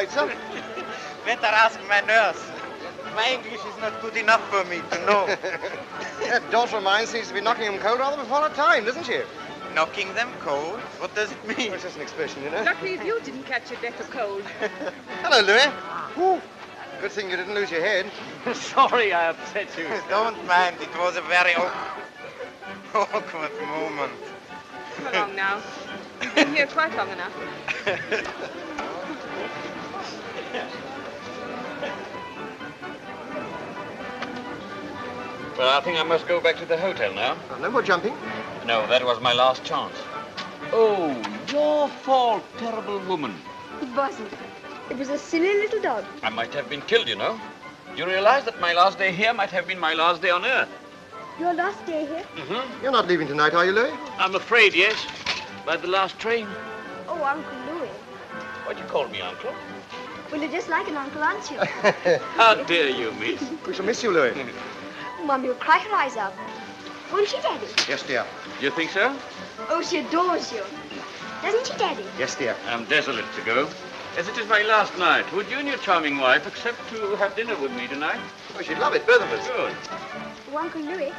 right, sir? Better ask my nurse. My English is not good enough for me to know. That daughter of mine seems to be knocking him cold rather before her time, doesn't she? Knocking them cold? What does it mean? Well, it's just an expression, you know. Luckily you didn't catch a death of cold. Hello, Louis. Ooh. Good thing you didn't lose your head. Sorry I upset you. Don't mind. It was a very awkward moment. Come along now. You've been here quite long enough. Well, I think I must go back to the hotel now. No more jumping. No, that was my last chance. Oh, your fault, terrible woman. It wasn't. It was a silly little dog. I might have been killed, you know. You realize that my last day here might have been my last day on Earth? Your last day here? Mm-hmm. You're not leaving tonight, are you, Louis? I'm afraid, yes. By the last train. Oh, Uncle Louis. What do you call me, Uncle? Well, you're just like an uncle, aren't you? How dare you, miss? We shall miss you, Louis. Mum, you'll cry her eyes out. Won't she, Daddy? Yes, dear. You think so? Oh, she adores you. Doesn't she, Daddy? Yes, dear. I'm desolate to go. As it is my last night, would you and your charming wife accept to have dinner with me tonight? Oh, she'd love it, both of us. Good. Oh, Uncle Louis.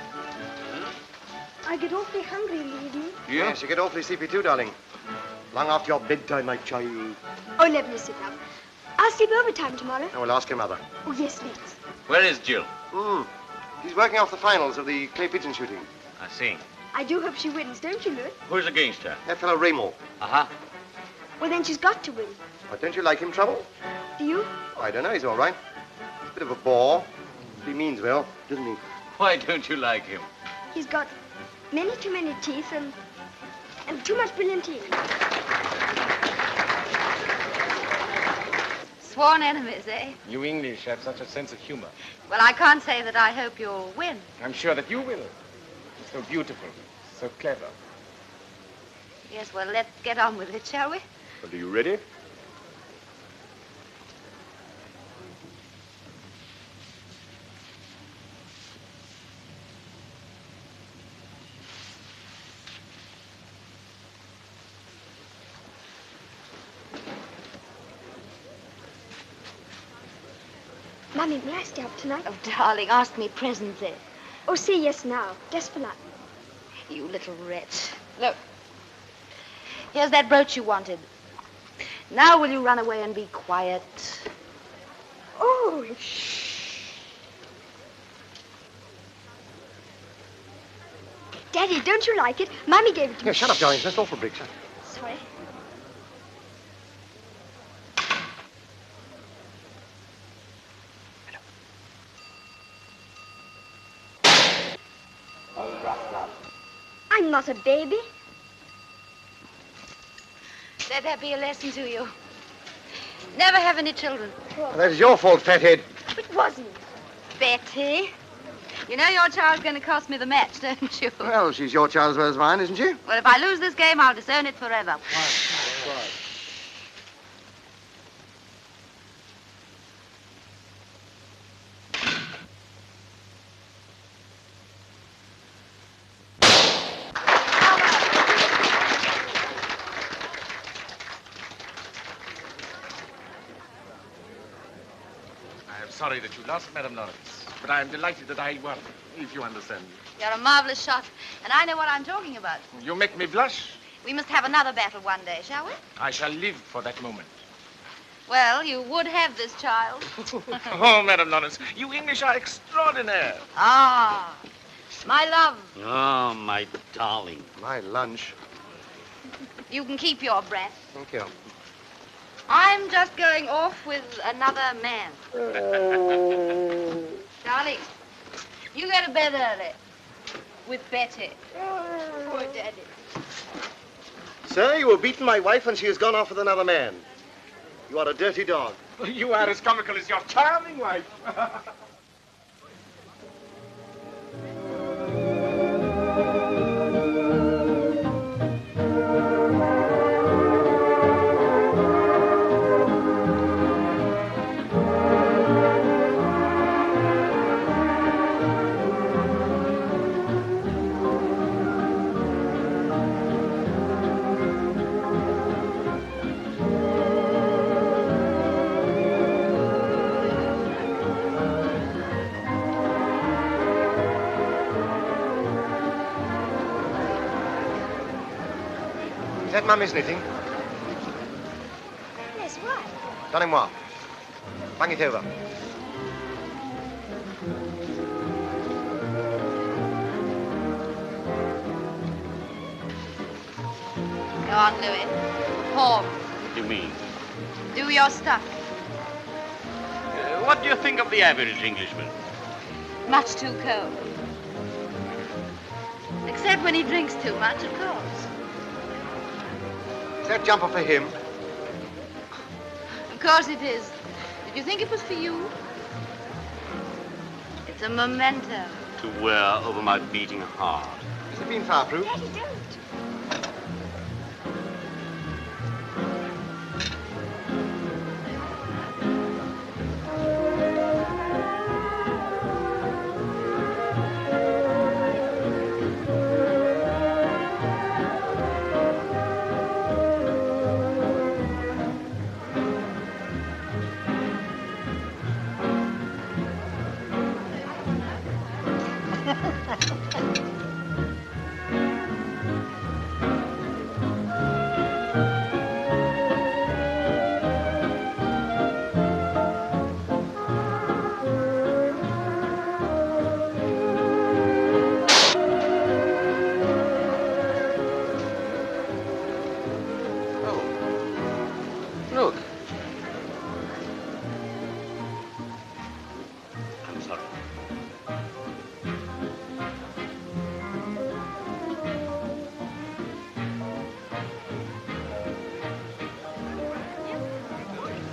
I get awfully hungry in the evening. Yeah? Yes, you get awfully sleepy too, darling. Long after your bedtime, my child. Oh, let me sit up. I'll sleep overtime tomorrow. I will ask your mother. Oh, yes, let's. Where is Jill? She's working off the finals of the clay pigeon shooting. I see. I do hope she wins, don't you, Louis? Who's against her? That fellow Raymond. Uh-huh. Well, then she's got to win. Why, don't you like him, Trouble? Do you? Oh, I don't know. He's all right. He's a bit of a bore. He means well, doesn't he? Why don't you like him? He's got too many teeth and too much brilliantine. Sworn enemies, eh? You English have such a sense of humor. Well, I can't say that I hope you'll win. I'm sure that you will. So beautiful, so clever. Yes, well, let's get on with it, shall we? Well, are you ready? Mummy, may I stay up tonight? Oh, darling, ask me presently. Oh, say yes now. Just for that. You little wretch. Look. Here's that brooch you wanted. Now will you run away and be quiet? Oh, shh. Daddy, don't you like it? Mummy gave it to me. Yeah, shut up, darling. That's awful big. Sorry. I'm not a baby. Let that be a lesson to you. Never have any children. Well, that is your fault, fathead. It wasn't. Betty, you know your child's going to cost me the match, don't you? Well, she's your child as well as mine, isn't she? Well, if I lose this game, I'll disown it forever. Sorry that you lost, Madame Lawrence, but I am delighted that I won, if you understand. You're a marvelous shot, and I know what I'm talking about. You make me blush. We must have another battle one day, shall we? I shall live for that moment. Well, you would have this child. Oh, Madame Lawrence, you English are extraordinaire. Ah, my love. Oh, my darling. My lunch. You can keep your breath. Thank you. I'm just going off with another man. Darling, you go to bed early with Betty. Poor Daddy. Sir, you have beaten my wife and she has gone off with another man. You are a dirty dog. You are as comical as your charming wife. Cette main miss anything? Yes, why? Donnez-moi. Bang it over. Go on, Louis. Perform. What do you mean? Do your stuff. What do you think of the average Englishman? Much too cold. Except when he drinks too much, of course. Is that jumper for him? Of course it is. Did you think it was for you? It's a memento. To wear over my beating heart. Has it been fireproof? Daddy, don't. Look. I'm sorry.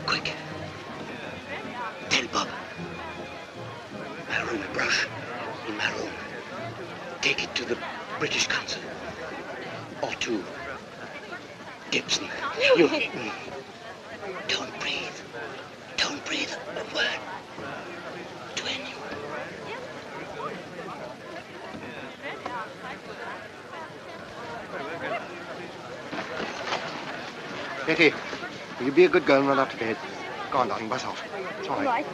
Quick. Tell Bob. My room, a brush in my room. Take it to the British consul. Or to Gibson. You... Don't breathe. Don't breathe a word to anyone. Betty, will you be a good girl and run up to bed? Go on, darling, buzz off. It's all right.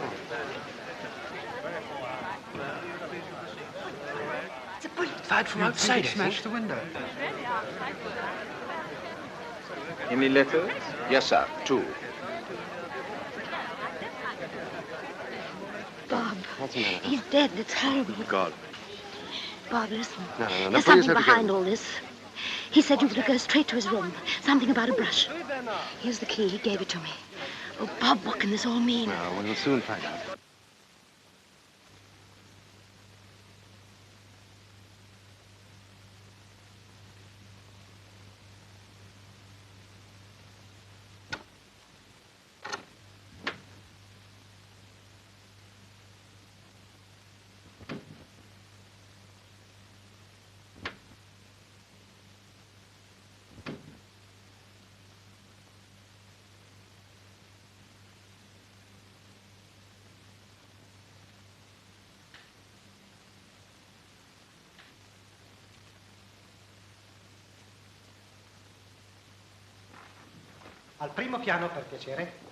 It's a bullet. Fired from outside, Smashed the window. Any letters? Yes, sir. 2. Bob, What's the matter? he's dead. It's horrible. God. Bob, listen. No, no, no. There's Pull something yourself behind together. all this. He said you were to go straight to his room. Something about a brush. Here's the key. He gave it to me. Oh, Bob, what can this all mean? No, we'll soon find out. Al primo piano, per piacere.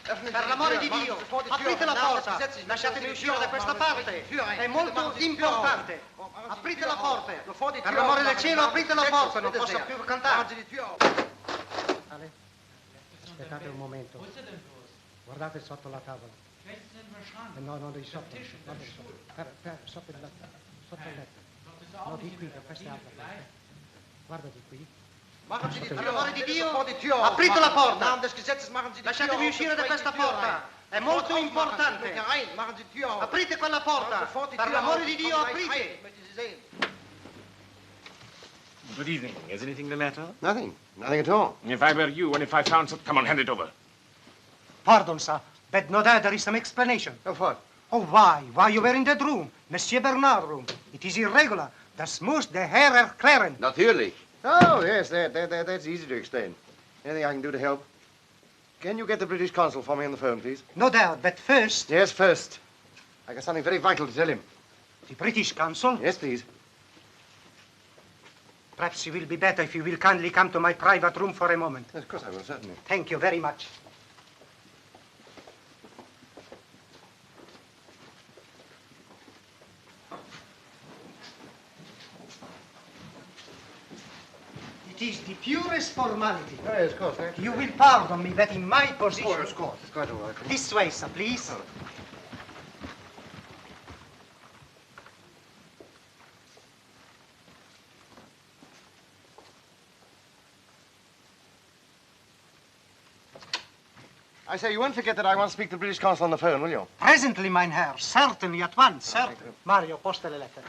Per l'amore di Dio, aprite la porta. Lasciatemi uscire da questa parte. È molto importante. Aprite la porta. Per l'amore del cielo, aprite la porta. Non posso più cantare. Ale, aspettate un momento. Guardate sotto la tavola. No, no, di sotto. Guarda di sotto. Sotto il letto. No, di qui, da queste altre parti. Guarda di qui. Per l'amore di Dio, aprite la porta. Lasciatemi uscire da questa porta. È molto importante. Aprite quella porta. Per l'amore di Dio, aprite. Good evening. Is anything the matter? Nothing. Nothing at all. If I were you and if I found some... Come on, hand it over. Pardon, sir, but no doubt there is some explanation. Of what? Oh, why? Why you were in that room? Monsieur Bernard's room. It is irregular. Das muss der Herr erklären. Natürlich. Oh, yes, that's easy to explain. Anything I can do to help? Can you get the British consul for me on the phone, please? No doubt, but first... Yes, first. I got something very vital to tell him. The British consul? Yes, please. Perhaps it will be better if you will kindly come to my private room for a moment. Yes, of course I will, certainly. Thank you very much. It is the purest formality. Oh, yes, of course. Thank You will pardon me that in my position... Oh, of course. It's quite all right. This way, sir, please. Oh. I say, you won't forget that I want to speak to the British consul on the phone, will you? Presently, mein Herr. Certainly, at once, sir. Mario, posta le letter.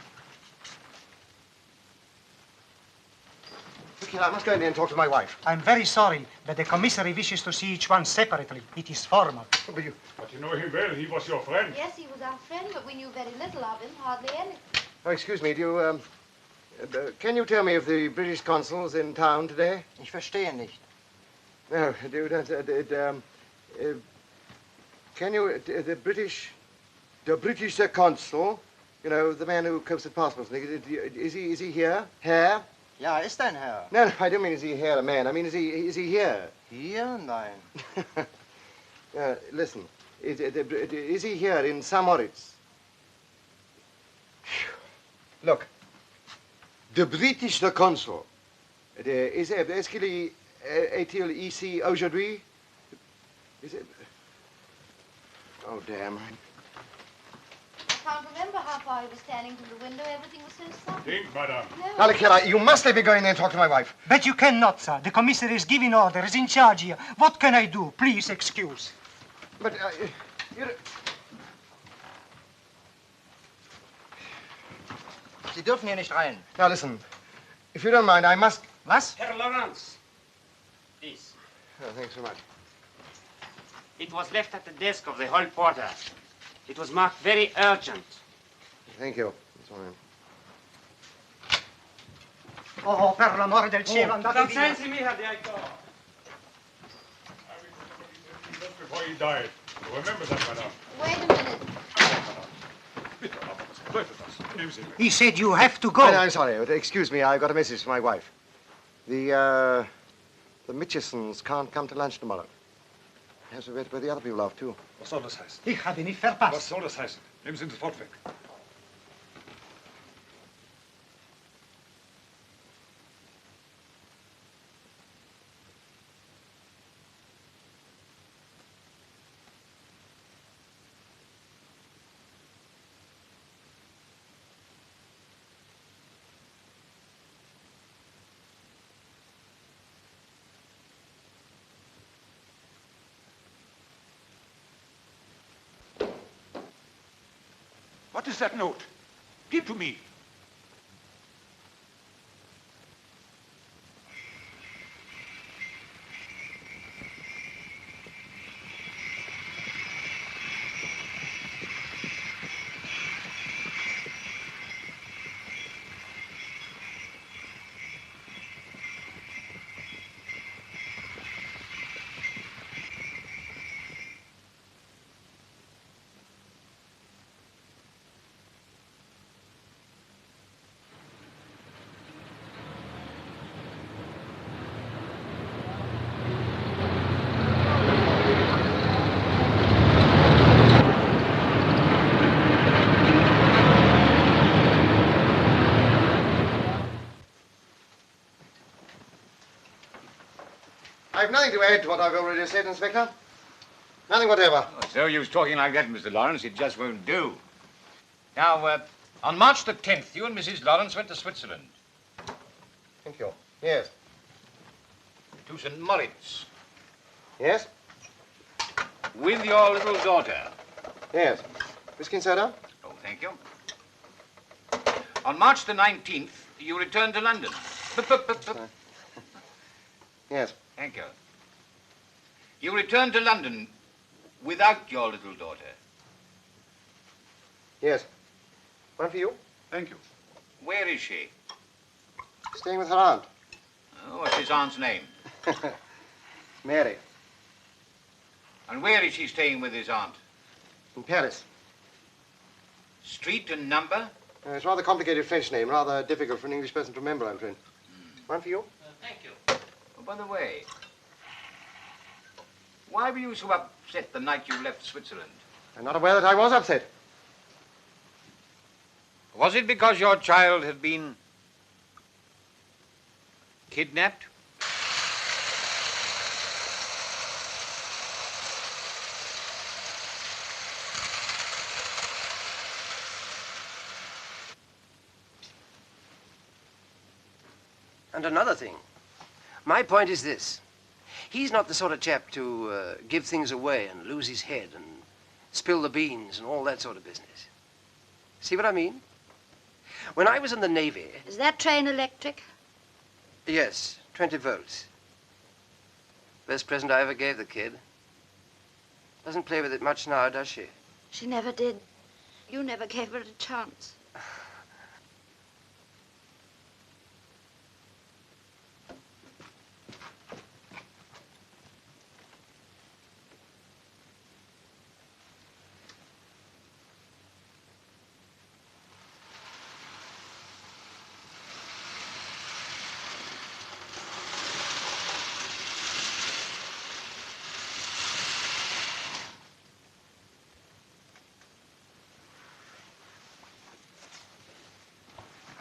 Look here, I must go in there and talk to my wife. I'm very sorry, but the commissary wishes to see each one separately. It is formal. Oh, but you... But you know him well. He was your friend. Yes, he was our friend, but we knew very little of him, hardly any. Oh, excuse me, do you, can you tell me if the British consul's in town today? Ich verstehe nicht. No, can you, the British consul, you know, the man who comes with passports, is he here? Here? Ja, ist ein Herr. No, I don't mean is he here, a man. I mean, is he here? Hier? Nein. Listen, is he here in St. Moritz? Look, the British consul, est-ce qu'il est-il ici aujourd'hui? Is it? Oh, damn. I can't remember how far he was standing from the window. Everything was so soft. Think, madame. No. Now, look here, you must let me go in there and talk to my wife. But you cannot, sir. The commissary is giving orders, in charge here. What can I do? Please excuse. But, you... Sie dürfen hier nicht rein. Now, listen, if you don't mind, I must... Was? Herr Lawrence. Please. Oh, thanks so much. It was left at the desk of the hall porter. It was marked very urgent. Thank you. That's all right. Oh, per l'amore del cielo, andate via. Consensi mi, Herr Direktor. Just before he died. You remember that, madame? Wait a minute. Bitte, aber was bedeutet das? Nehmen Sie mit. He said you have to go. I'm sorry. Excuse me. I've got a message from my wife. The Mitchisons can't come to lunch tomorrow. Yes, we wait where the other people off, too. Was soll das heißen? Ich habe nicht verpasst. Was soll das heißen? Nehmen Sie ihn sofort weg. What is that note? Give to me. I've nothing to add to what I've already said, Inspector. Nothing whatever. Oh, so you was talking like that, Mr. Lawrence. It just won't do. Now, on March the 10th, you and Mrs. Lawrence went to Switzerland. Thank you. Yes. To St. Moritz. Yes? With your little daughter. Yes. Whiskey and soda? Oh, thank you. On March the 19th, you returned to London. Yes. Thank you. You returned to London without your little daughter. Yes. One for you? Thank you. Where is she? Staying with her aunt. Oh, what's his aunt's name? Mary. And where is she staying with his aunt? In Paris. Street and number? It's a rather complicated French name, rather difficult for an English person to remember, I'm afraid. One for you? Thank you. Oh, by the way, why were you so upset the night you left Switzerland? I'm not aware that I was upset. Was it because your child had been Kidnapped? And another thing. My point is this. He's not the sort of chap to give things away and lose his head and spill the beans and all that sort of business. See what I mean? When I was in the Navy... Is that train electric? Yes, 20 volts. Best present I ever gave the kid. Doesn't play with it much now, does she? She never did. You never gave her a chance.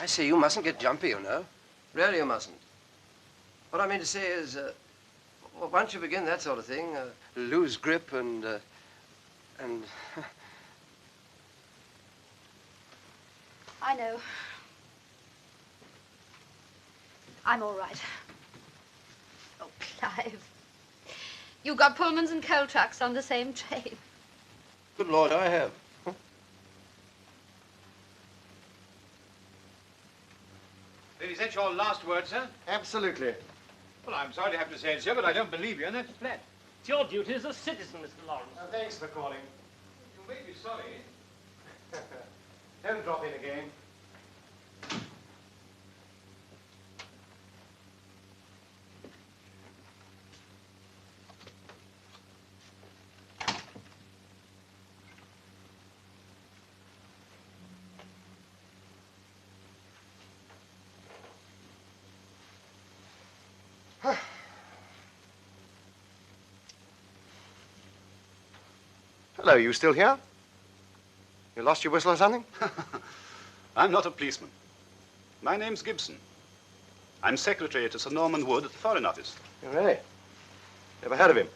I say, you mustn't get jumpy, you know. Really, you mustn't. What I mean to say is, well, once you begin that sort of thing, lose grip and... I know. I'm all right. Oh, Clive. You got Pullmans and coal trucks on the same train. Good Lord, I have. Is that your last word, sir? Absolutely. Well, I'm sorry to have to say it, sir, but I don't believe you, and that's flat. It's your duty as a citizen, Mr. Lawrence. Thanks for calling. You may be sorry. Don't drop in again. Hello, you still here? You lost your whistle or something? I'm not a policeman. My name's Gibson. I'm secretary to Sir Norman Wood at the Foreign Office. Oh, really? Never heard of him.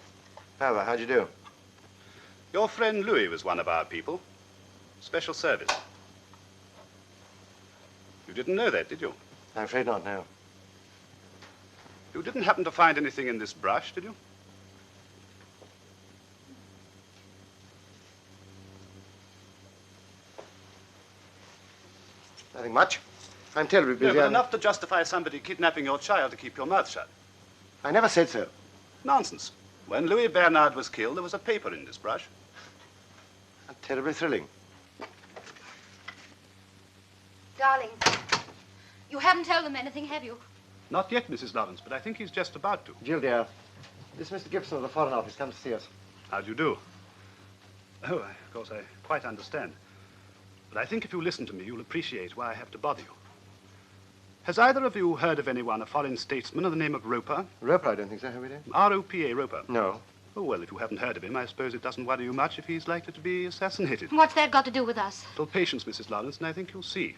However, how'd you do? Your friend Louis was one of our people. Special service. You didn't know that, did you? I'm afraid not, no. You didn't happen to find anything in this brush, did you? Nothing much. I'm terribly busy. No, but enough to justify somebody kidnapping your child to keep your mouth shut. I never said so. Nonsense. When Louis Bernard was killed, there was a paper in this brush. Terribly thrilling. Darling, you haven't told them anything, have you? Not yet, Mrs. Lawrence, but I think he's just about to. Jill, dear, this is Mr. Gibson of the Foreign Office come to see us. How do you do? Oh, of course, I quite understand. But I think if you listen to me, you'll appreciate why I have to bother you. Has either of you heard of anyone, a foreign statesman of the name of Roper? Roper, I don't think so, have we, dear? R-O-P-A, Roper. No. Oh, well, if you haven't heard of him, I suppose it doesn't worry you much if he's likely to be assassinated. What's that got to do with us? Little patience, Mrs. Lawrence, and I think you'll see.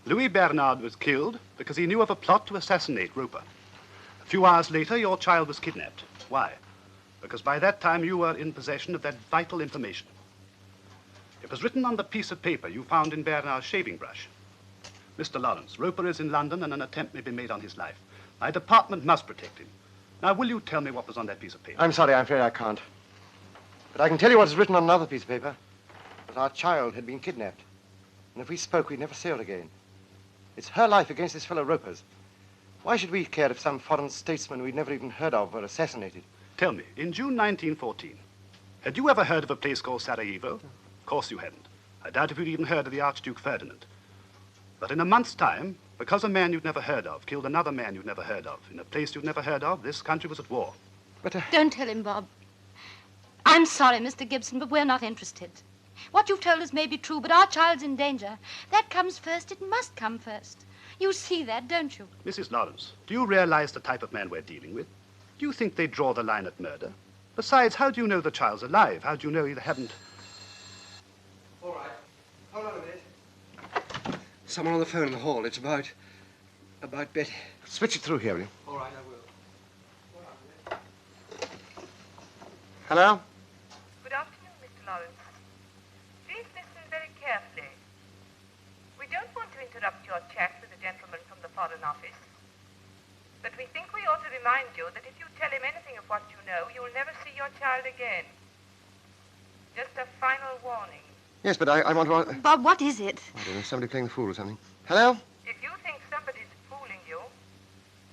Louis Bernard was killed because he knew of a plot to assassinate Roper. A few hours later, your child was kidnapped. Why? Because by that time you were in possession of that vital information. It was written on the piece of paper you found in Bernard's shaving brush. Mr. Lawrence, Roper is in London and an attempt may be made on his life. My department must protect him. Now, will you tell me what was on that piece of paper? I'm sorry, I'm afraid I can't. But I can tell you what is written on another piece of paper. That our child had been kidnapped. And if we spoke, we'd never see her again. It's her life against this fellow Roper's. Why should we care if some foreign statesman we'd never even heard of were assassinated? Tell me, in June 1914, had you ever heard of a place called Sarajevo? Of course you hadn't. I doubt if you'd even heard of the Archduke Ferdinand. But in a month's time, because a man you'd never heard of killed another man you'd never heard of, in a place you'd never heard of, this country was at war. But Don't tell him, Bob. I'm sorry, Mr. Gibson, but we're not interested. What you've told us may be true, but our child's in danger. That comes first. It must come first. You see that, don't you? Mrs. Lawrence, do you realize the type of man we're dealing with? Do you think they draw the line at murder? Besides, how do you know the child's alive? How do you know you haven't... All right. Hold on a minute. Someone on the phone in the hall. It's about About Betty. Switch it through here, will you? All right, I will. Hello? Good afternoon, Mr. Lawrence. Please listen very carefully. We don't want to interrupt your chat with the gentleman from the Foreign Office, but we think we ought to remind you that if you tell him anything of what you know, you'll never see your child again. Just a final warning. Yes, but I want to... Bob, what is it? I don't know, somebody playing the fool or something. Hello? If you think somebody's fooling you,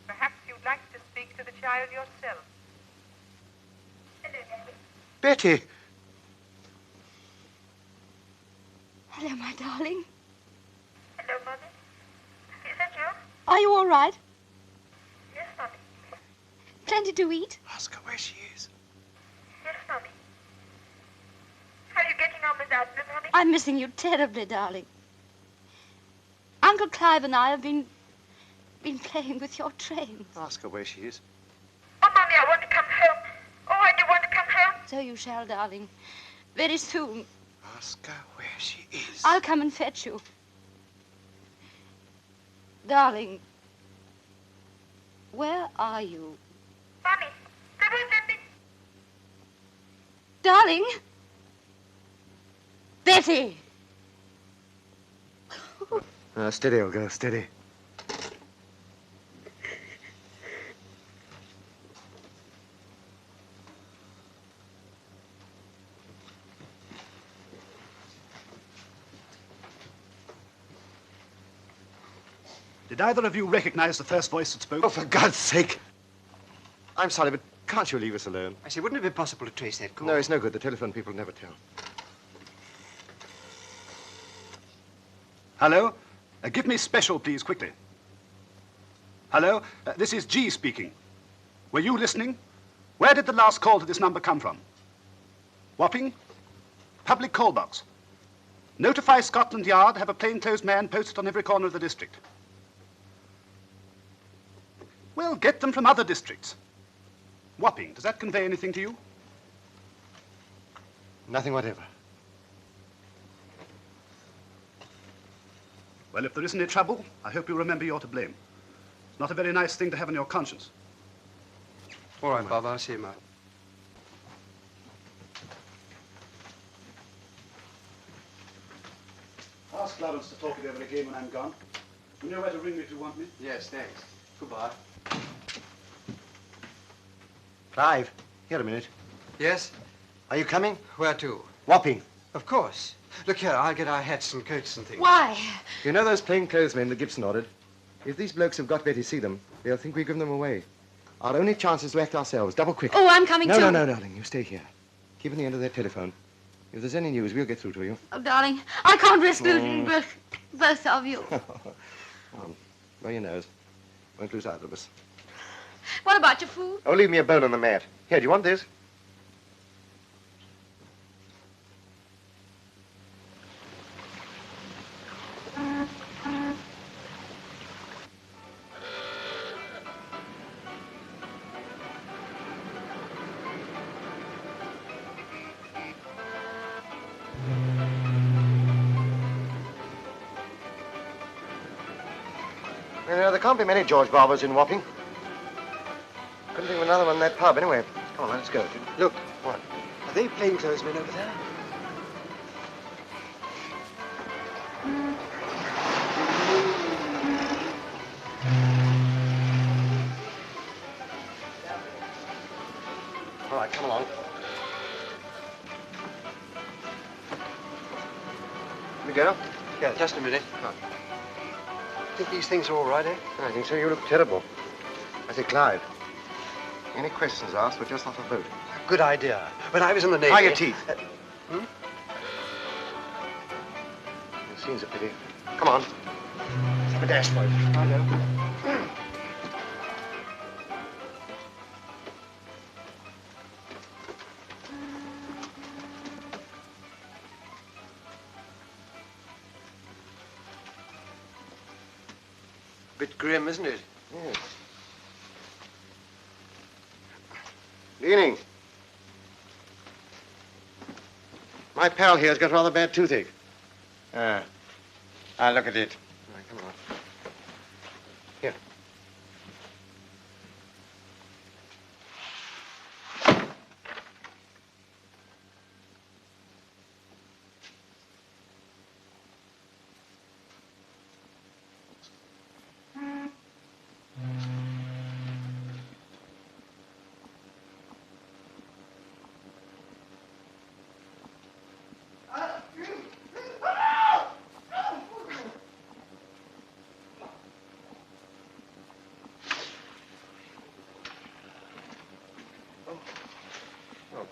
perhaps you'd like to speak to the child yourself. Betty! Hello, my darling. Hello, Mother. Is that you? Are you all right? Yes, Mommy. Plenty to eat? Ask her where she is. Yes, Mommy. How are you getting on without me, Mommy? I'm missing you terribly, darling. Uncle Clive and I have been playing with your trains. Ask her where she is. Oh, Mommy, I want to come home. Oh, I do want to come home. So you shall, darling. Very soon. Ask her where she is. I'll come and fetch you. Darling, where are you? Mommy, they won't let me. Darling? Betty! Steady, old girl, steady. Did either of you recognize the first voice that spoke? Oh, for God's sake! I'm sorry, but can't you leave us alone? I say, wouldn't it be possible to trace that call? No, it's no good. The telephone people never tell. Hello? Give me special, please, quickly. Hello? This is G speaking. Were you listening? Where did the last call to this number come from? Wapping? Public call box. Notify Scotland Yard, have a plainclothes man posted on every corner of the district. Well, get them from other districts. Wapping, does that convey anything to you? Nothing whatever. Well, if there isn't any trouble, I hope you remember you're to blame. It's not a very nice thing to have on your conscience. All right, Bob, I'll see you, Mark. Ask Lawrence to talk it over again when I'm gone. You know where to ring me if you want me. Yes, thanks. Goodbye. Clive, here a minute. Yes? Are you coming? Where to? Wapping. Of course. Look here, I'll get our hats and coats and things. Why? You know those plainclothes men that Gibson ordered? If these blokes have got Betty see them, they'll think we've given them away. Our only chance is to act ourselves. Double quick. Oh, I'm coming too. No, darling. You stay here. Keep in the end of their telephone. If there's any news, we'll get through to you. Oh, darling, I can't risk losing both of you. Blow your nose. Won't lose either of us. What about your food? Oh, leave me a bone on the mat. Here, do you want this? You know, there can't be many George Barbers in Wapping. Couldn't think of another one in that pub, anyway. Come on, let's go. Look. What? Are they plainclothes men over there? All right, come along. We go? Yeah, just a minute. Think these things are all right, eh? I think so. You look terrible. I say, Clive, any questions asked, we're just off a boat. Good idea. When I was in the Navy... Hide your teeth. The scene's a pity. Come on. Let's have a dash for it. I know. Bit grim, isn't it? Yes. Good evening. My pal here's got rather bad toothache. I'll look at it. All right, come on. Here.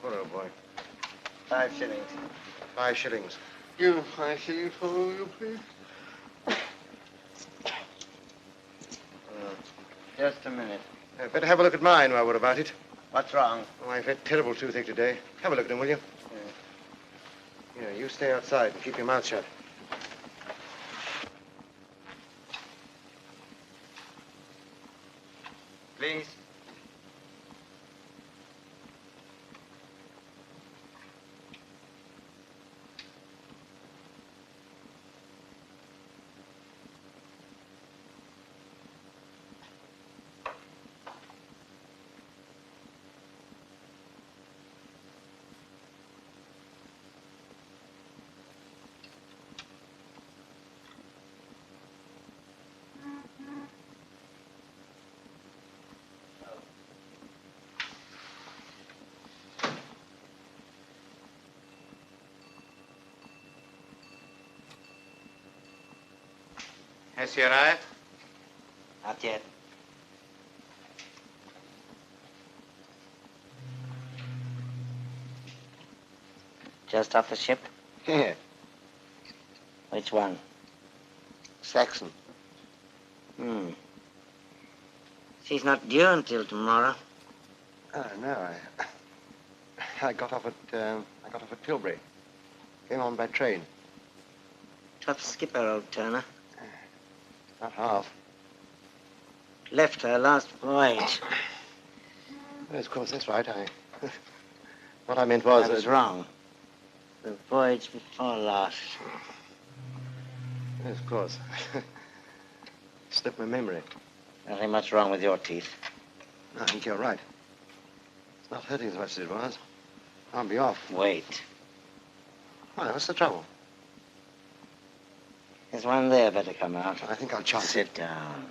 Poor old boy. 5 shillings. 5 shillings. Give him 5 shillings for all you, please. Just a minute. Better have a look at mine while we're about it. What's wrong? Oh, I've had terrible toothache today. Have a look at him, will you? Yeah. You stay outside and keep your mouth shut. Please. Has he arrived? Not yet. Just off the ship? Yeah. Which one? Saxon. She's not due until tomorrow. No, I got off at Tilbury. Came on by train. Tough skipper, old Turner. Not half. Left her last voyage. Yes, of course, that's right. What I meant was... I was wrong. The voyage before last. Yes, of course. Slipped my memory. Nothing much wrong with your teeth. No, I think you're right. It's not hurting as much as it was. I'll be off. Wait. Why, what's the trouble? There's one there better come out. I think I'll chance it. Sit down.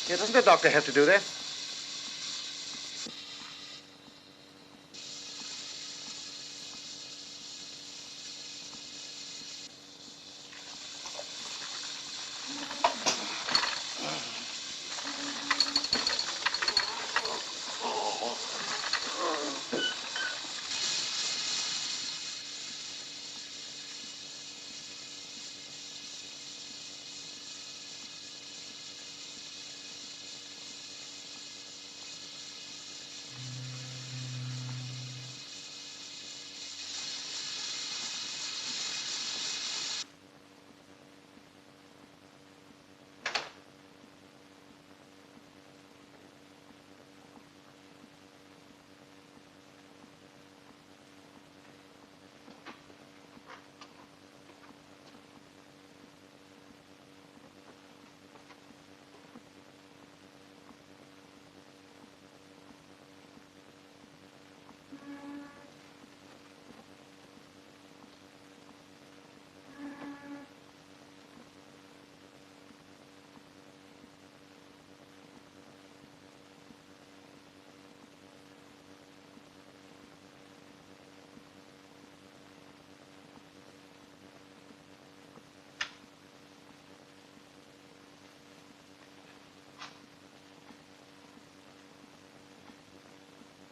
Yeah, doesn't the doctor have to do that?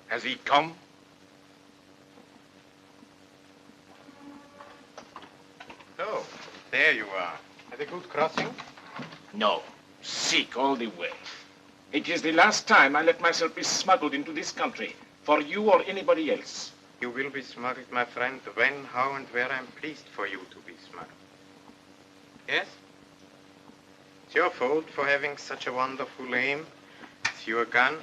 Has he come? Oh, there you are. Had a good crossing? No. Sick all the way. It is the last time I let myself be smuggled into this country, for you or anybody else. You will be smuggled, my friend, when, how, and where I'm pleased for you to be smuggled. Yes? It's your fault for having such a wonderful aim. It's your gun.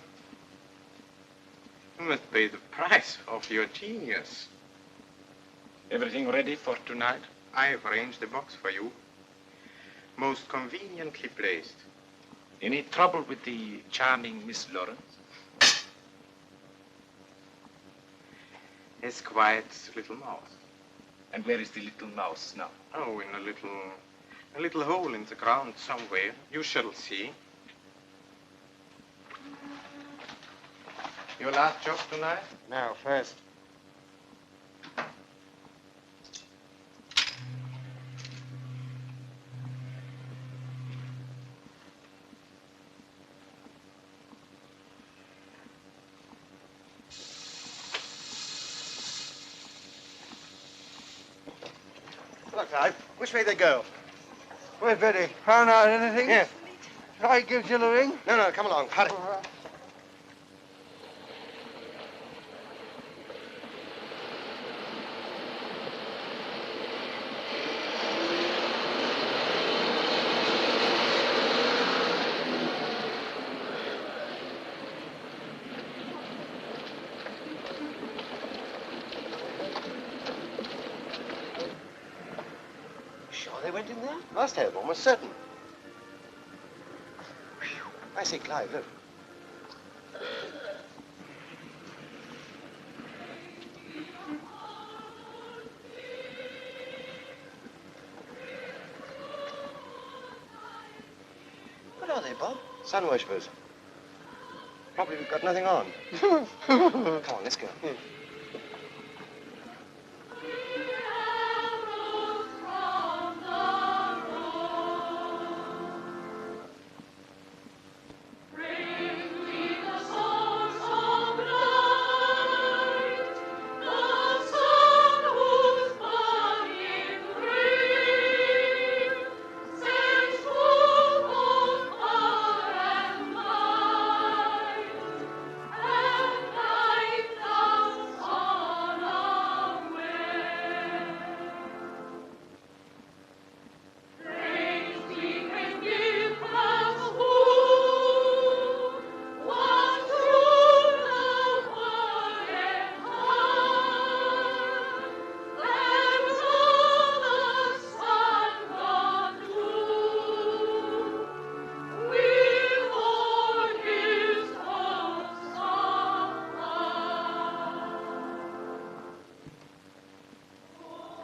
You must pay the price of your genius. Everything ready for tonight? I have arranged a box for you. Most conveniently placed. Any trouble with the charming Miss Lawrence? As quiet as a little mouse. And where is the little mouse now? Oh, in a little hole in the ground somewhere. You shall see. Your last job tonight? Now, first. Clive. Which way they go? Wait, Betty. Found out anything? Yes. Should I give you the ring? No, come along. Hurry. Sure they went in there? Must have, almost certain. I say, Clive, look. What are they, Bob? Sun worshippers. Probably we've got nothing on. Come on, let's go.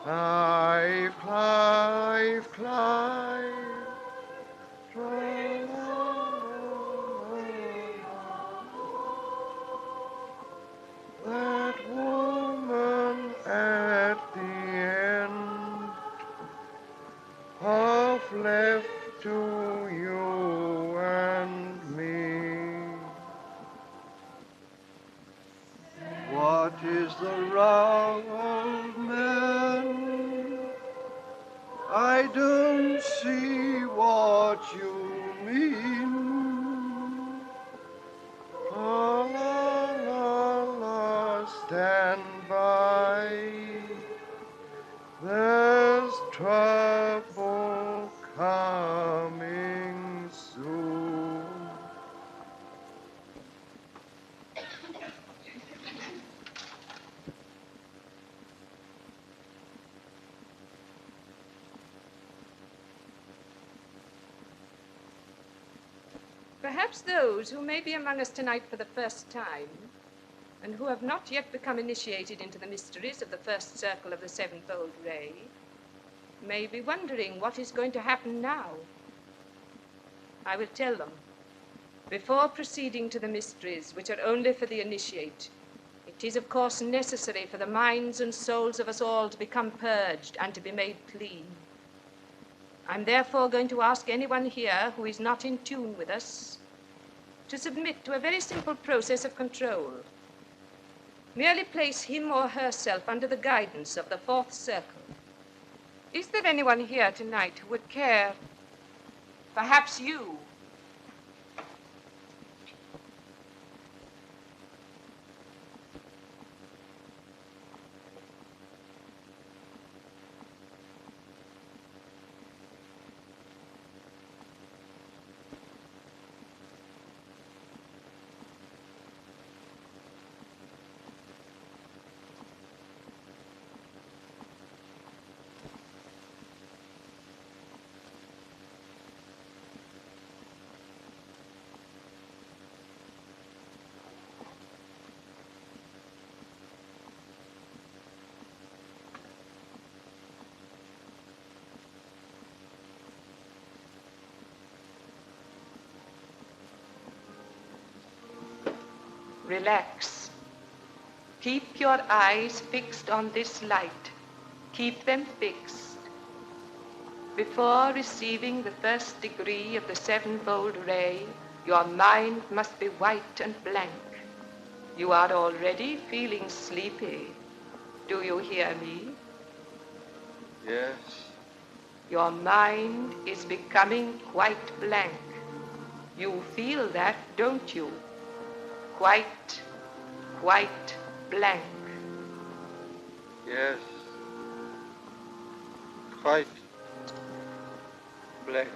Clive, Clive, Clive. That woman at the end, half left to you and me. What is the wrong, old man? I don't see what you mean. La la la la, stand by. There's trouble coming soon. Perhaps those who may be among us tonight for the first time, and who have not yet become initiated into the mysteries of the first circle of the sevenfold ray, may be wondering what is going to happen now. I will tell them. Before proceeding to the mysteries, which are only for the initiate, it is of course necessary for the minds and souls of us all to become purged and to be made clean. I'm therefore going to ask anyone here who is not in tune with us to submit to a very simple process of control. Merely place him or herself under the guidance of the fourth circle. Is there anyone here tonight who would care? Perhaps you. Relax. Keep your eyes fixed on this light. Keep them fixed. Before receiving the first degree of the sevenfold ray, your mind must be white and blank. You are already feeling sleepy. Do you hear me? Yes, Your mind is becoming quite blank. You feel that, don't you? Quite blank. Yes. Quite blank.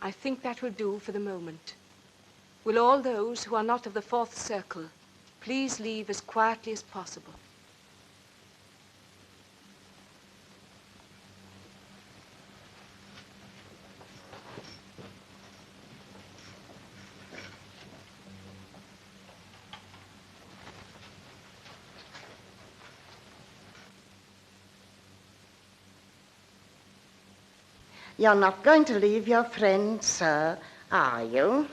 I think that will do for the moment. Will all those who are not of the fourth circle please leave as quietly as possible? You're not going to leave your friend, sir, are you?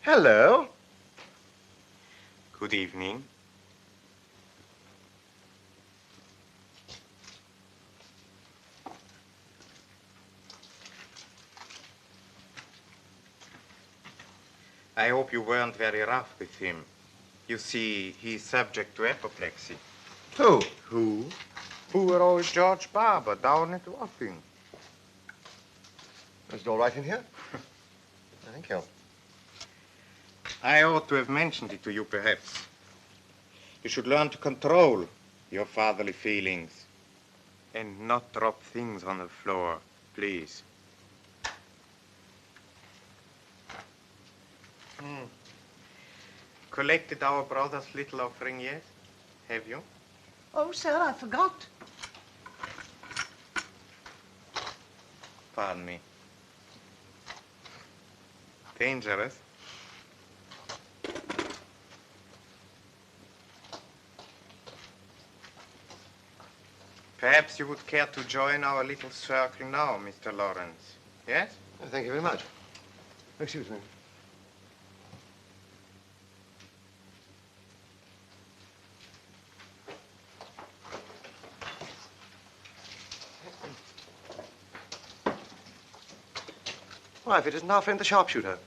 Hello. Good evening. I hope you weren't very rough with him. You see, he's subject to apoplexy. Who? Who? Poor old George Barber down at Wapping. Is it all right in here? Thank you. I ought to have mentioned it to you, perhaps. You should learn to control your fatherly feelings and not drop things on the floor, please. Collected our brother's little offering yet? Have you? Oh, sir, I forgot. Pardon me. Dangerous. Perhaps you would care to join our little circle now, Mr. Lawrence. Yes? Thank you very much. Excuse me. Why, if it isn't our friend the sharpshooter.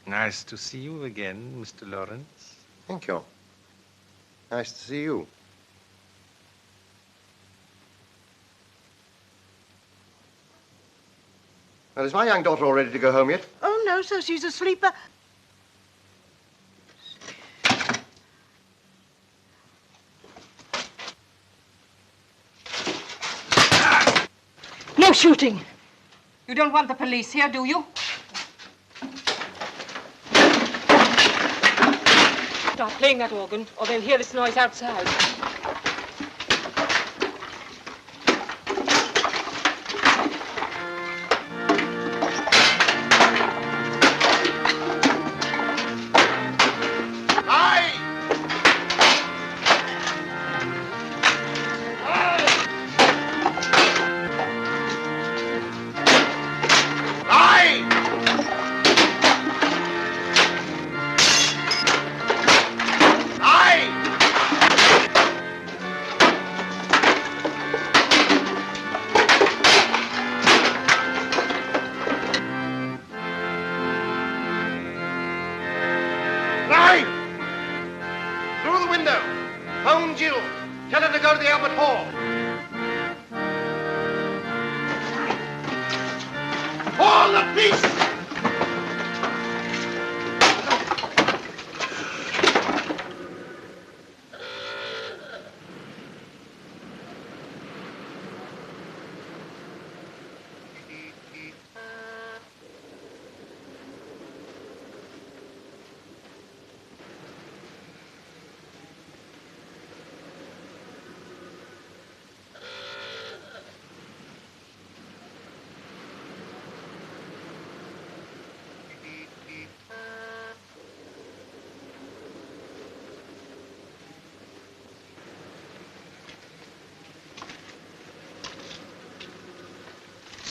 Nice to see you again, Mr. Lawrence. Thank you. Nice to see you. Well, is my young daughter all ready to go home yet? Oh, no, sir, she's a sleeper. No shooting! You don't want the police here, do you? Stop playing that organ, or they'll hear this noise outside.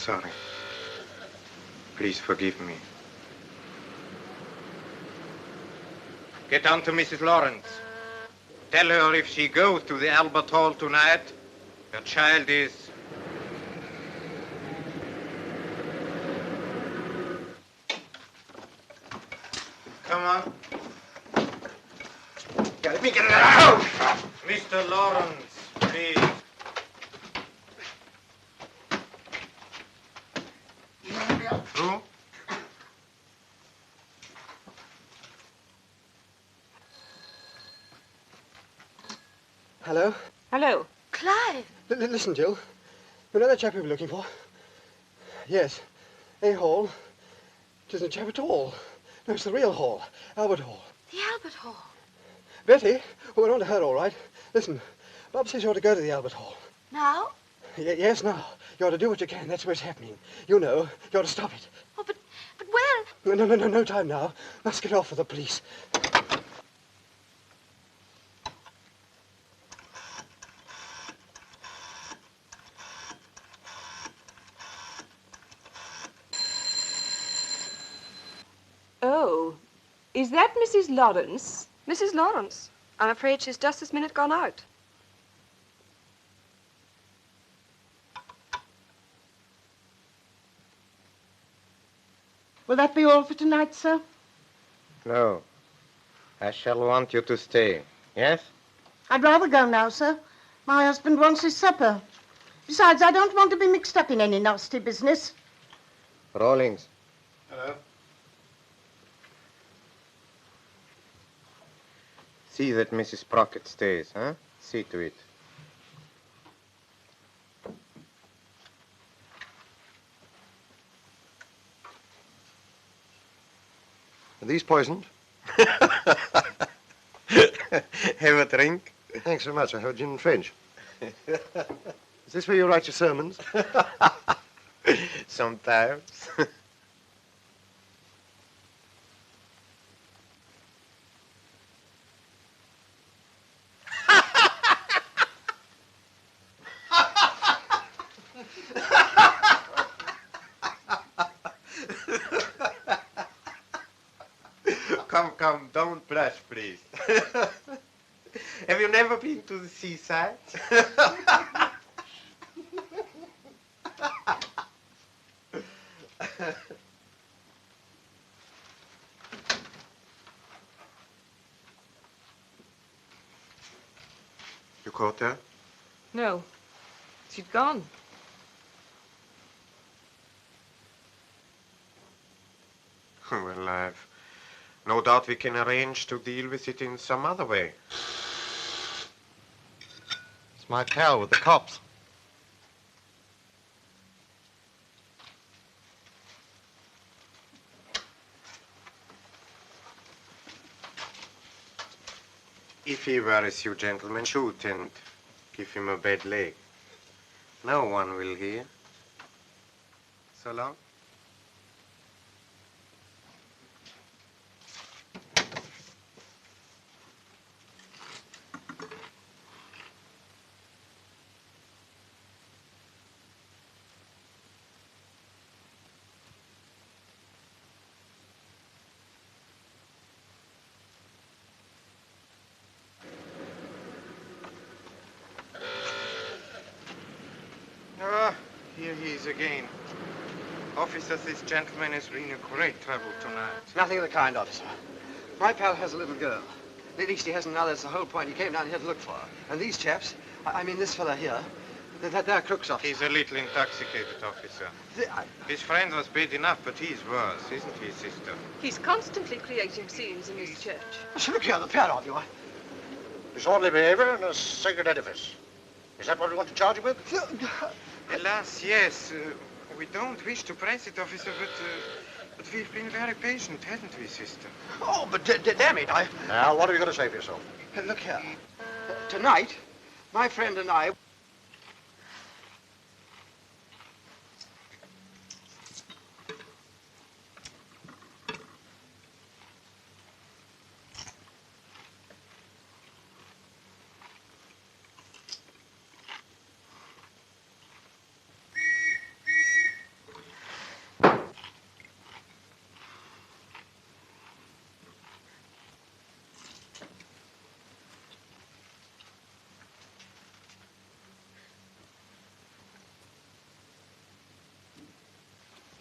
sorry. Please forgive me. Get on to Mrs. Lawrence. Tell her if she goes to the Albert Hall tonight, her child is... Come on. Let me get it out! Mr. Lawrence, please. Who? Hello? Hello. Clive. Listen, Jill. You know that chap we were looking for? Yes. A Hall. It isn't a chap at all. No, it's the real Hall. Albert Hall. The Albert Hall. Betty? Well, we're on to her, all right. Listen, Bob says you ought to go to the Albert Hall. Now? Yes, now. You ought to do what you can. That's where it's happening. You know. You ought to stop it. Oh, but where? No time now. Must get off for the police. Oh, is that Mrs. Lawrence? Mrs. Lawrence? I'm afraid she's just this minute gone out. Will that be all for tonight, sir? No. I shall want you to stay. Yes? I'd rather go now, sir. My husband wants his supper. Besides, I don't want to be mixed up in any nasty business. Rawlings. Hello. See that Mrs. Prockett stays, huh? See to it. Are these poisoned? Have a drink? Thanks so much. I have gin and French. Is this where you write your sermons? Sometimes. Come, don't blush, please. Have you never been to the seaside? You caught her? No. She'd gone. Well, I've no doubt we can arrange to deal with it in some other way. It's my pal with the cops. If he worries you, gentlemen, shoot and give him a bad leg. No one will hear. So long. Ah, here he is again. Officer, this gentleman is in a great trouble tonight. Nothing of the kind, officer. My pal has a little girl. At least he hasn't now. That's the whole point. He came down here to look for her. And these chaps, I mean this fella here, they're crooks, officer. He's a little intoxicated, officer. His friend was bad enough, but he's worse, isn't he, sister? He's constantly creating scenes in his church. So look here, the pair of you. Disorderly behavior in a sacred edifice. Is that what we want to charge you with? Alas, yes. We don't wish to press it, officer, but we've been very patient, haven't we, sister? Oh, but damn it, Now, what are you going to say for yourself? Look here. Tonight, my friend and I...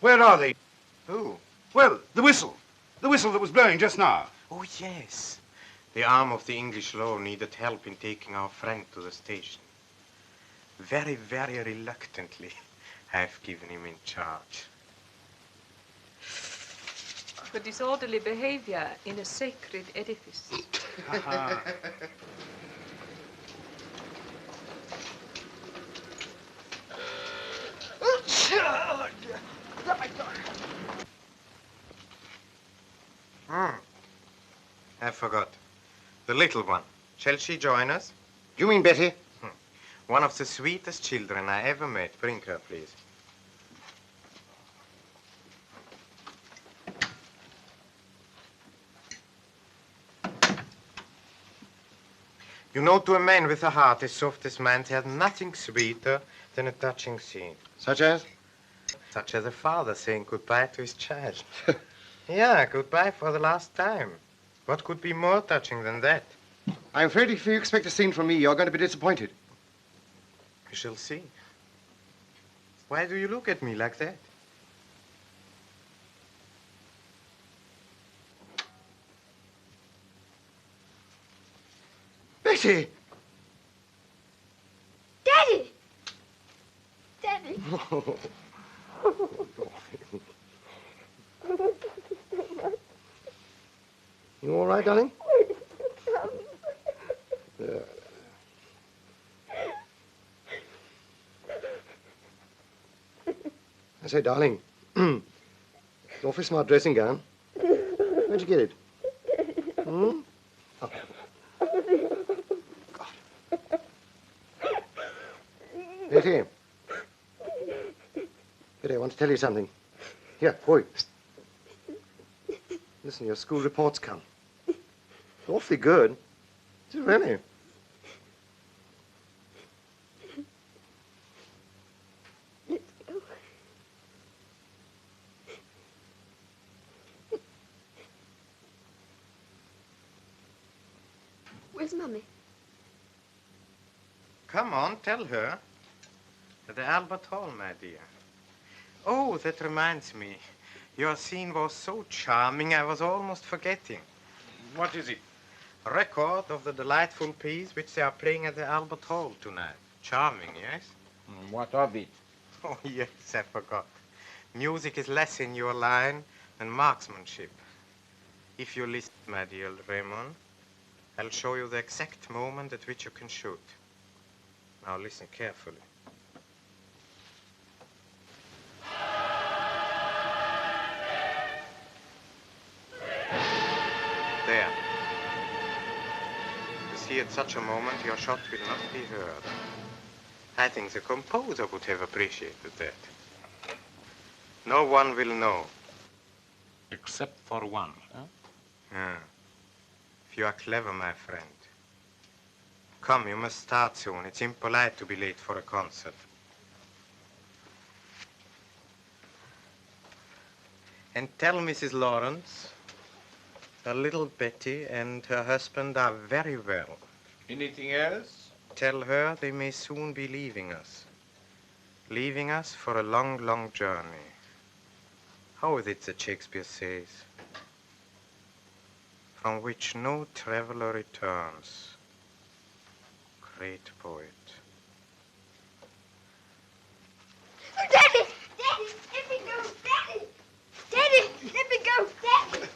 Where are they? Who? Well, the whistle. The whistle that was blowing just now. Oh, yes. The arm of the English law needed help in taking our friend to the station. Very, very reluctantly, I've given him in charge. For disorderly behavior in a sacred edifice. I forgot. The little one. Shall she join us? You mean Betty? One of the sweetest children I ever met. Bring her, please. You know, to a man with a heart as soft as mine, there's nothing sweeter than a touching scene. Such as? Such as a father saying goodbye to his child. Yeah, goodbye for the last time. What could be more touching than that? I'm afraid if you expect a scene from me, you're going to be disappointed. We shall see. Why do you look at me like that? Betty! Daddy! Daddy! You all right, darling? Yeah. I say, darling, awfully smart dressing gown. Where'd you get it? Hmm? Oh. Betty. Betty, I want to tell you something. Here, boy. Listen, your school report's come. Awfully good. Is it really? Where's Mummy? Come on, tell her. At the Albert Hall, my dear. Oh, that reminds me. Your scene was so charming, I was almost forgetting. What is it? A record of the delightful piece which they are playing at the Albert Hall tonight. Charming, yes? What of it? Oh, yes, I forgot. Music is less in your line than marksmanship. If you listen, my dear Raymond, I'll show you the exact moment at which you can shoot. Now listen carefully. There. You see, at such a moment, your shot will not be heard. I think the composer would have appreciated that. No one will know. Except for one, huh? Yeah. If you are clever, my friend. Come, you must start soon. It's impolite to be late for a concert. And tell Mrs. Lawrence, her little Betty and her husband are very well. Anything else? Tell her they may soon be leaving us. Leaving us for a long, long journey. How is it that Shakespeare says? From which no traveler returns. Great poet. Oh, Daddy! Daddy! Let me go! Daddy! Daddy! Let me go! Daddy!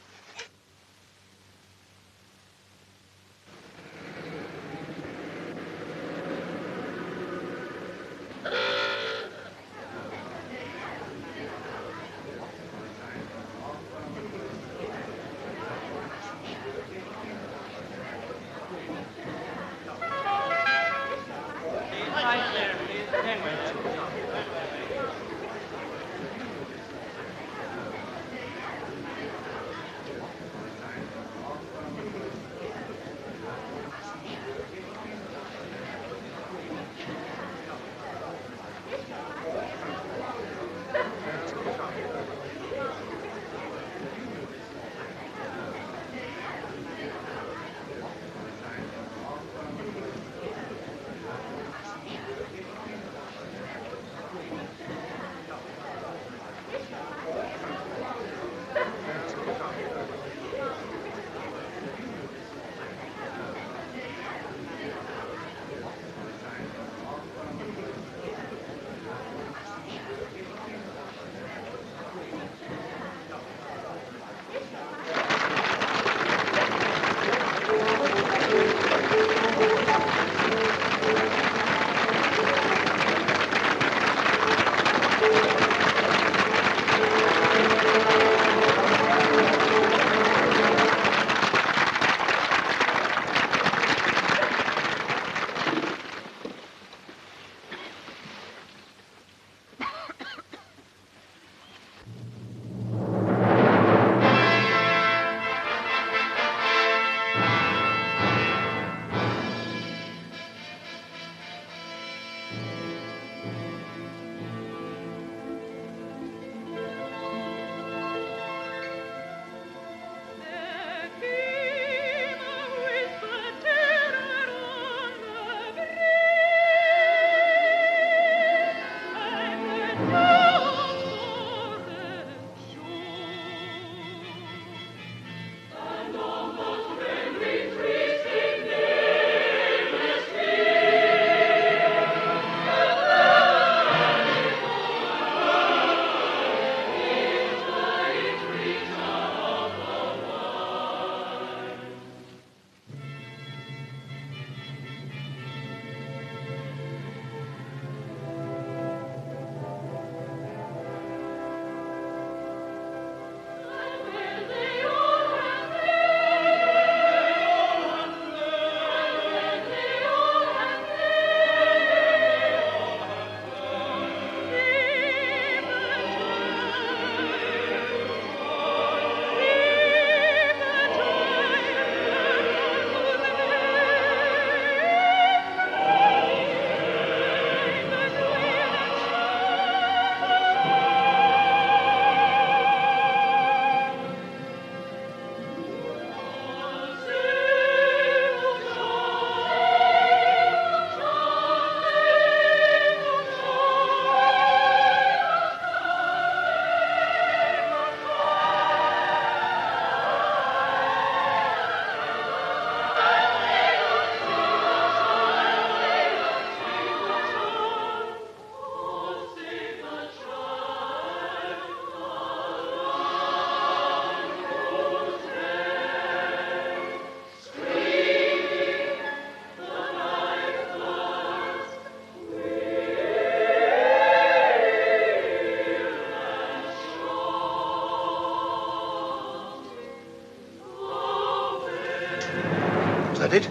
that it?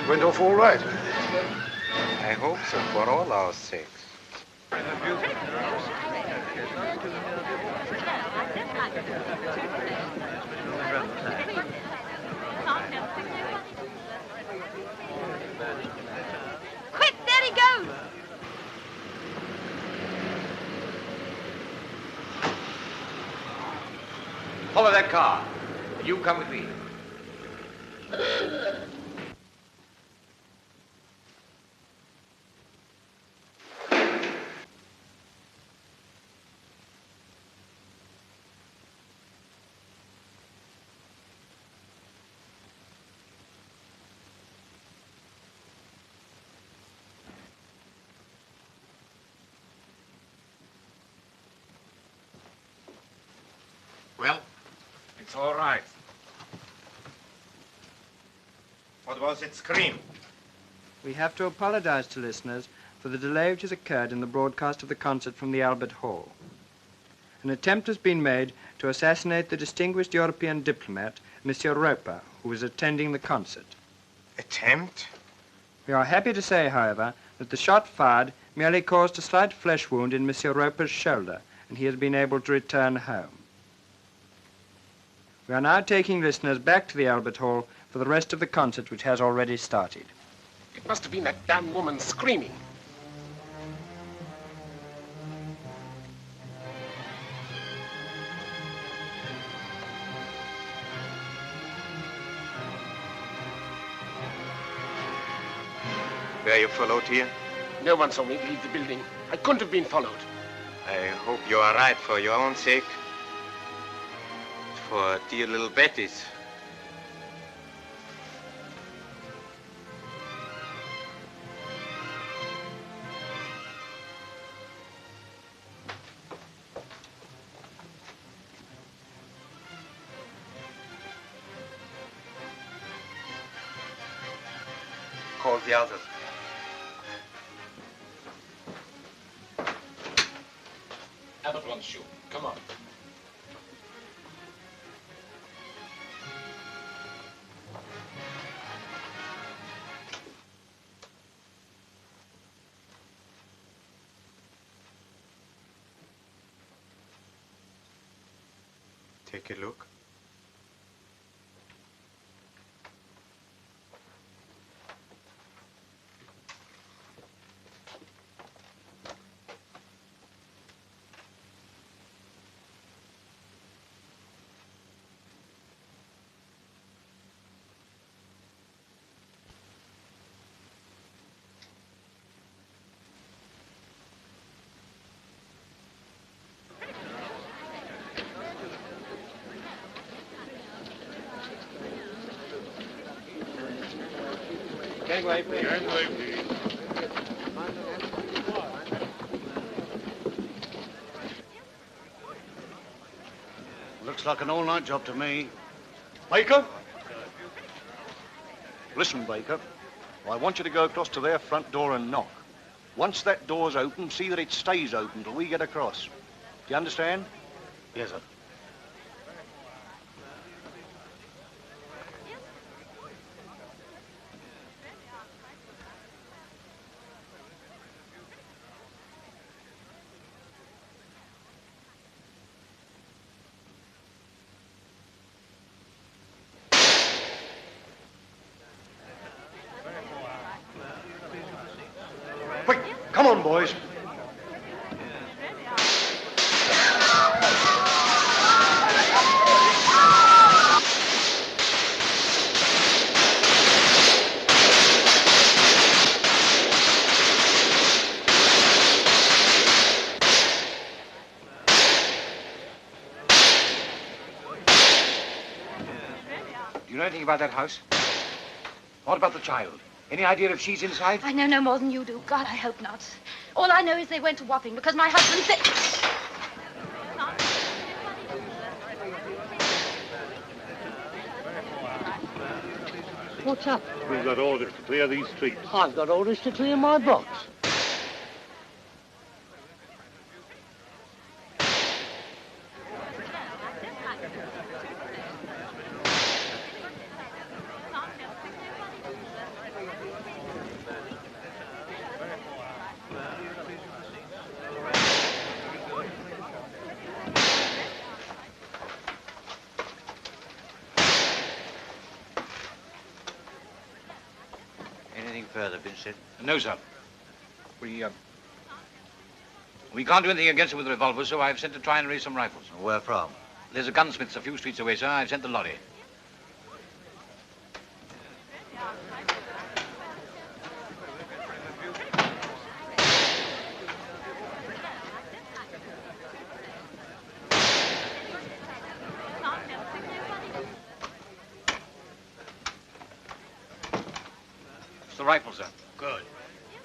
Went off all right. I hope so, for all our sakes. Quick, there he goes! Follow that car. You come with me. Well, it's all right. What was that scream? We have to apologize to listeners for the delay which has occurred in the broadcast of the concert from the Albert Hall. An attempt has been made to assassinate the distinguished European diplomat, Monsieur Roper, who was attending the concert. Attempt? We are happy to say, however, that the shot fired merely caused a slight flesh wound in Monsieur Roper's shoulder, and he has been able to return home. We are now taking listeners back to the Albert Hall for the rest of the concert, which has already started. It must have been that damn woman screaming. Were you followed here? No one saw me leave the building. I couldn't have been followed. I hope you are right for your own sake. For dear little Betty's. Call the others. Abbott wants you. Come on. Take a look. Gangway, please. Gangway, please. Looks like an all-night job to me. Baker? Listen, Baker. I want you to go across to their front door and knock. Once that door's open, see that it stays open till we get across. Do you understand? Yes, sir. Quick, come on, boys. Do you know anything about that house? What about the child? Any idea if she's inside? I know no more than you do. God, I hope not. All I know is they went to Wapping because my husband said... What's up? We've got orders to clear these streets. I've got orders to clear my box. Anything further, Vincent? No, sir. We can't do anything against it with revolvers, so I've sent to try and raise some rifles. Where from? There's a gunsmith's a few streets away, sir. I've sent the lorry. It's the rifle, sir. Good.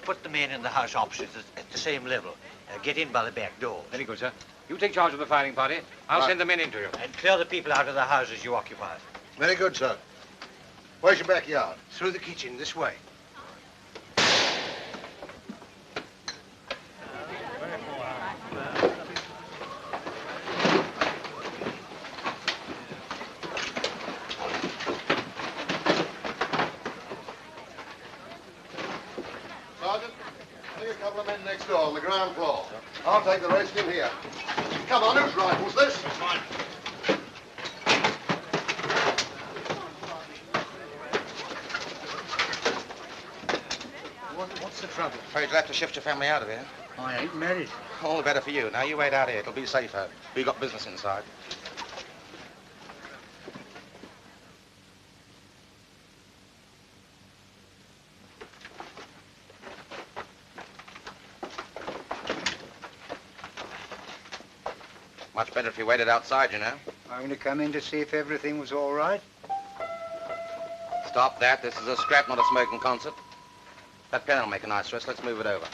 Put the men in the house opposite at the same level. Get in by the back door. Very good, sir. You take charge of the firing party. I'll send the men in to you. And clear the people out of the houses you occupy. Very good, sir. Where's your backyard? Through the kitchen, this way. Sergeant, Take a couple of men next door on the ground floor. I'll take the rest in here. Come on, whose rifle's this? It's mine. What's the trouble? Afraid you'll have to shift your family out of here. I ain't married. All the better for you. Now, you wait out here. It'll be safer. We got business inside. Much better if you waited outside, you know. I only come in to see if everything was all right. Stop that. This is a scrap, not a smoking concert. That pen will make a nice rest. Let's move it over.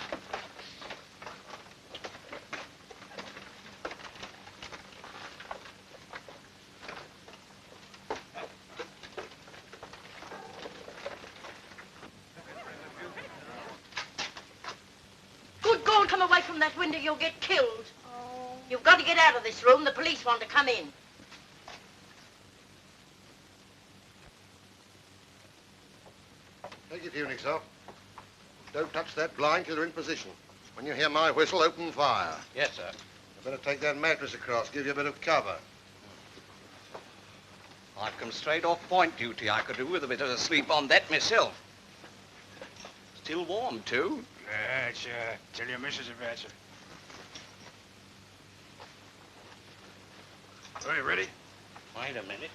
Good God, come away from that window. You'll get killed. You've got to get out of this room. The police want to come in. Take your tunics off. Don't touch that blind till you're in position. When you hear my whistle, open fire. Yes, sir. I better take that mattress across, give you a bit of cover. I've come straight off point duty. I could do with a bit of sleep on that myself. Still warm, too. Let's tell your missus about it. Are you ready? Wait a minute.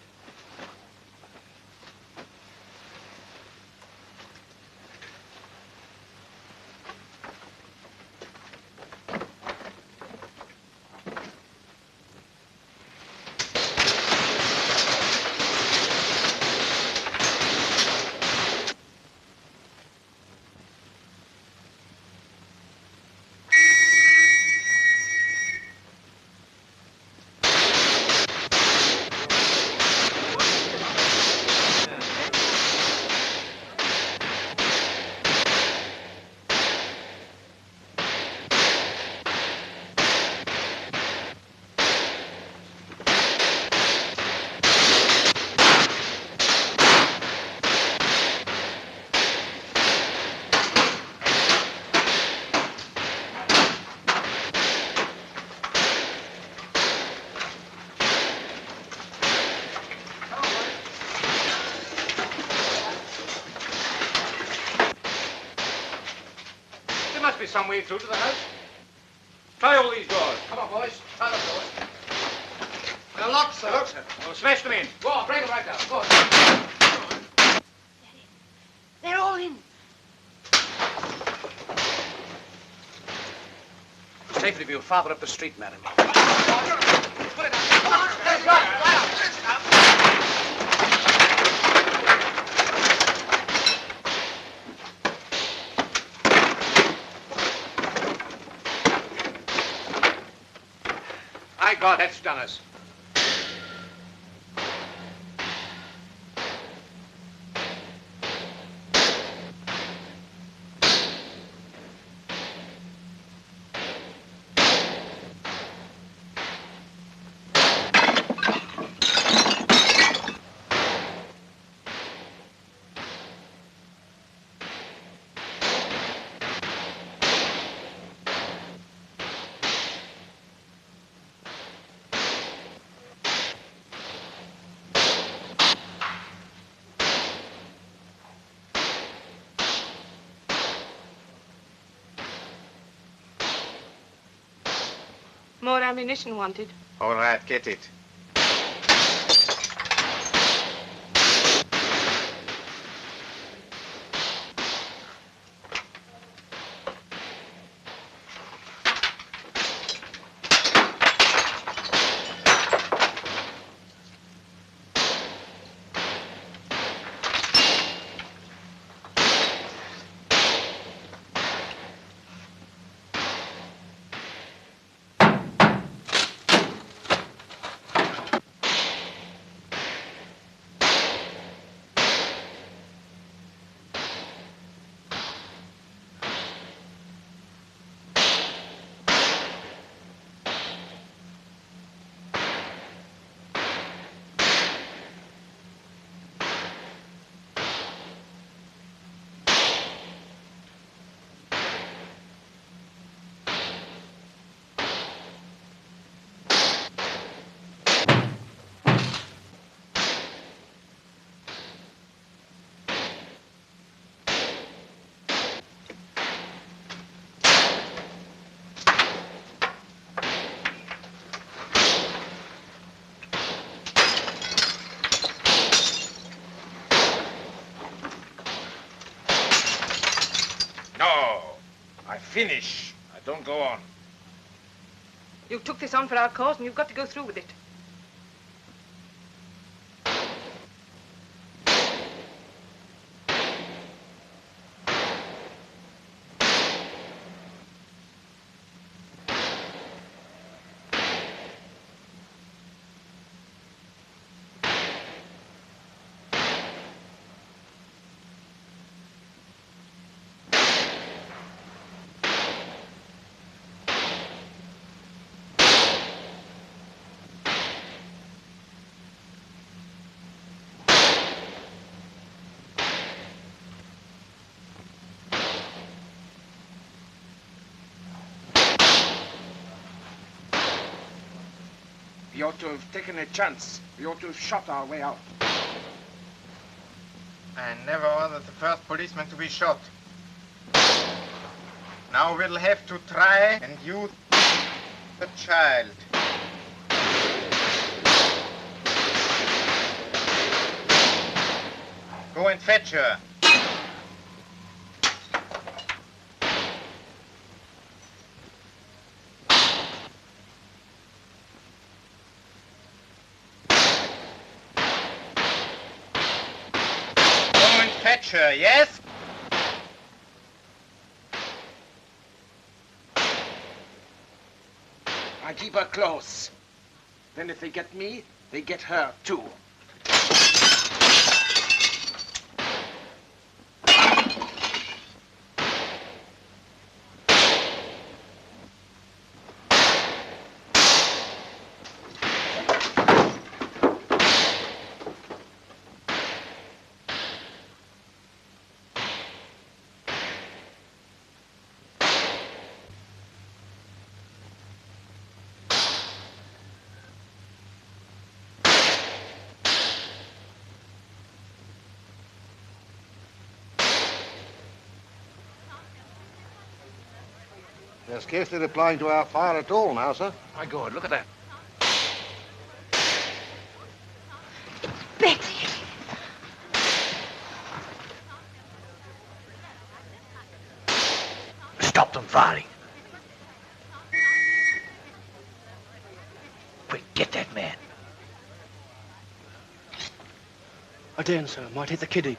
Must be some way through to the house. Try all these doors. Come on, boys. Try the doors. They're locked, sir. Look, sir. Well, smash them in. Go on, break them right down. Go on. They're all in. It's safer if you farther up the street, madam. My God, that's done us. More ammunition wanted. All right, get it. I finish. I don't go on. You took this on for our cause, and you've got to go through with it. We ought to have taken a chance. We ought to have shot our way out. I never ordered the first policeman to be shot. Now we'll have to try and use the child. Go and fetch her. Fetch her, yes? I keep her close. Then if they get me, they get her too. They're scarcely replying to our fire at all now, sir. My God, look at that. Betty! Stop them firing. Quick, get that man. Again, sir. Might hit the kiddie.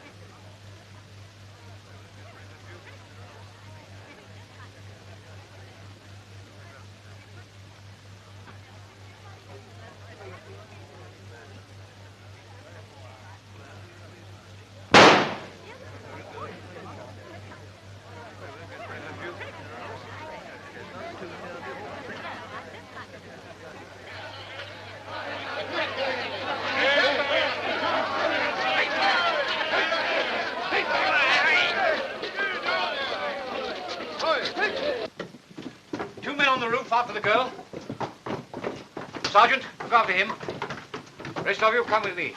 After the girl. Sergeant, look after him. Rest of you, come with me.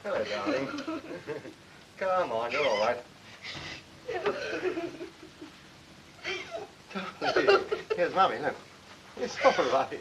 Hello, darling. Come on, you're all right. Here's Mummy, look. It's all right.